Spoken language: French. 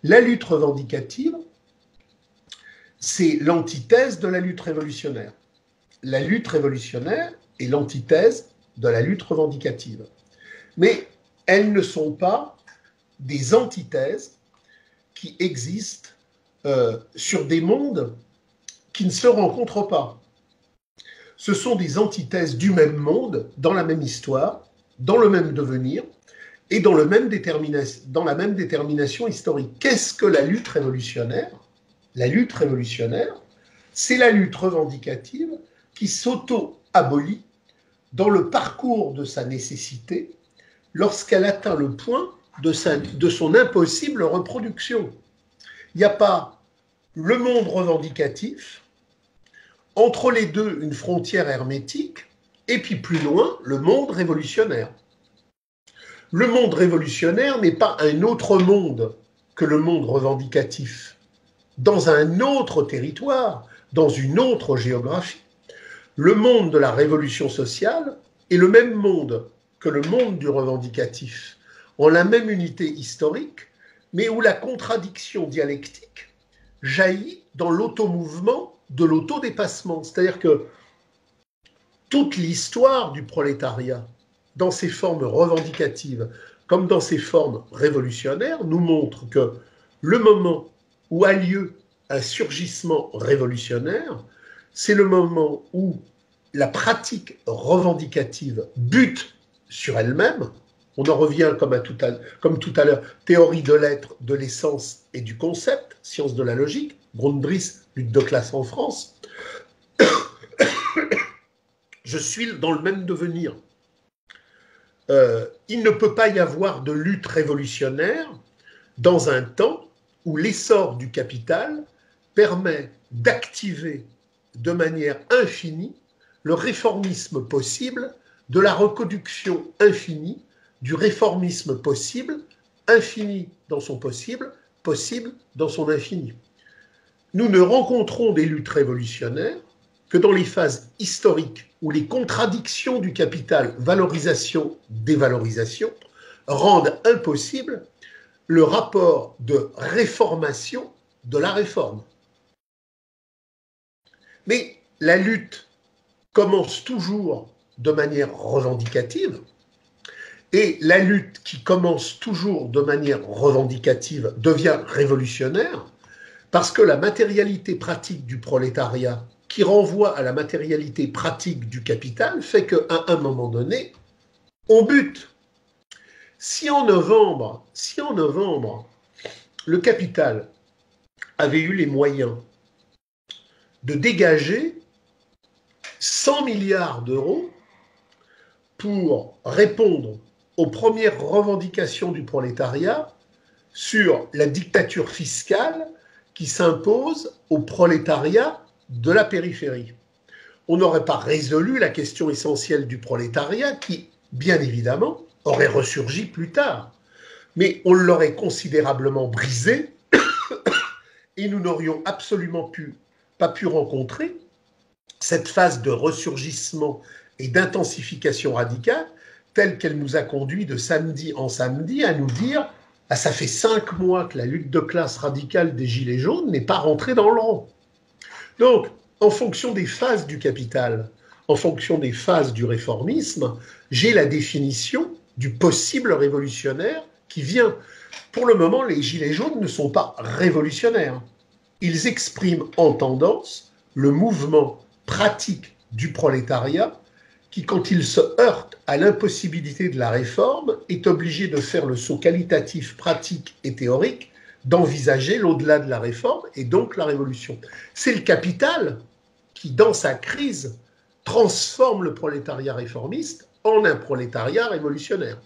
La lutte revendicative, c'est l'antithèse de la lutte révolutionnaire. La lutte révolutionnaire est l'antithèse de la lutte revendicative. Mais elles ne sont pas des antithèses qui existent sur des mondes qui ne se rencontrent pas. Ce sont des antithèses du même monde, dans la même histoire, dans le même devenir et dans la même détermination historique. Qu'est-ce que la lutte révolutionnaire? La lutte révolutionnaire, c'est la lutte revendicative qui s'auto-abolit dans le parcours de sa nécessité lorsqu'elle atteint le point de son impossible reproduction. Il n'y a pas le monde revendicatif, entre les deux une frontière hermétique, et puis plus loin, le monde révolutionnaire. Le monde révolutionnaire n'est pas un autre monde que le monde revendicatif, dans un autre territoire, dans une autre géographie. Le monde de la révolution sociale est le même monde que le monde du revendicatif, en la même unité historique, mais où la contradiction dialectique jaillit dans l'automouvement de l'autodépassement. C'est-à-dire que toute l'histoire du prolétariat, dans ses formes revendicatives comme dans ses formes révolutionnaires, nous montre que le moment où a lieu un surgissement révolutionnaire, c'est le moment où la pratique revendicative bute sur elle-même. On en revient comme tout à l'heure, théorie de l'être, de l'essence et du concept, science de la logique, Grundrisse, lutte de classe en France. Je suis dans le même devenir. Il ne peut pas y avoir de lutte révolutionnaire dans un temps où l'essor du capital permet d'activer de manière infinie le réformisme possible de la reproduction infinie du réformisme possible, infini dans son possible, possible dans son infini. Nous ne rencontrons des luttes révolutionnaires que dans les phases historiques où les contradictions du capital, valorisation, dévalorisation, rendent impossible le rapport de réformation de la réforme. Mais la lutte commence toujours de manière revendicative, et la lutte qui commence toujours de manière revendicative devient révolutionnaire parce que la matérialité pratique du prolétariat, qui renvoie à la matérialité pratique du capital, fait qu'à un moment donné, on bute. Si en novembre, le capital avait eu les moyens de dégager 100 milliards d'euros pour répondre aux premières revendications du prolétariat sur la dictature fiscale qui s'impose au prolétariat de la périphérie. On n'aurait pas résolu la question essentielle du prolétariat qui, bien évidemment, aurait ressurgi plus tard. Mais on l'aurait considérablement brisé et nous n'aurions absolument pas pu rencontrer cette phase de ressurgissement et d'intensification radicale telle qu'elle nous a conduit de samedi en samedi à nous dire « Ah, ça fait 5 mois que la lutte de classe radicale des Gilets jaunes n'est pas rentrée dans le rang ». Donc, en fonction des phases du capital, en fonction des phases du réformisme, j'ai la définition du possible révolutionnaire qui vient. Pour le moment, les Gilets jaunes ne sont pas révolutionnaires. Ils expriment en tendance le mouvement pratique du prolétariat qui, quand il se heurte à l'impossibilité de la réforme, est obligé de faire le saut qualitatif, pratique et théorique, d'envisager l'au-delà de la réforme et donc la révolution. C'est le capital qui, dans sa crise, transforme le prolétariat réformiste en un prolétariat révolutionnaire.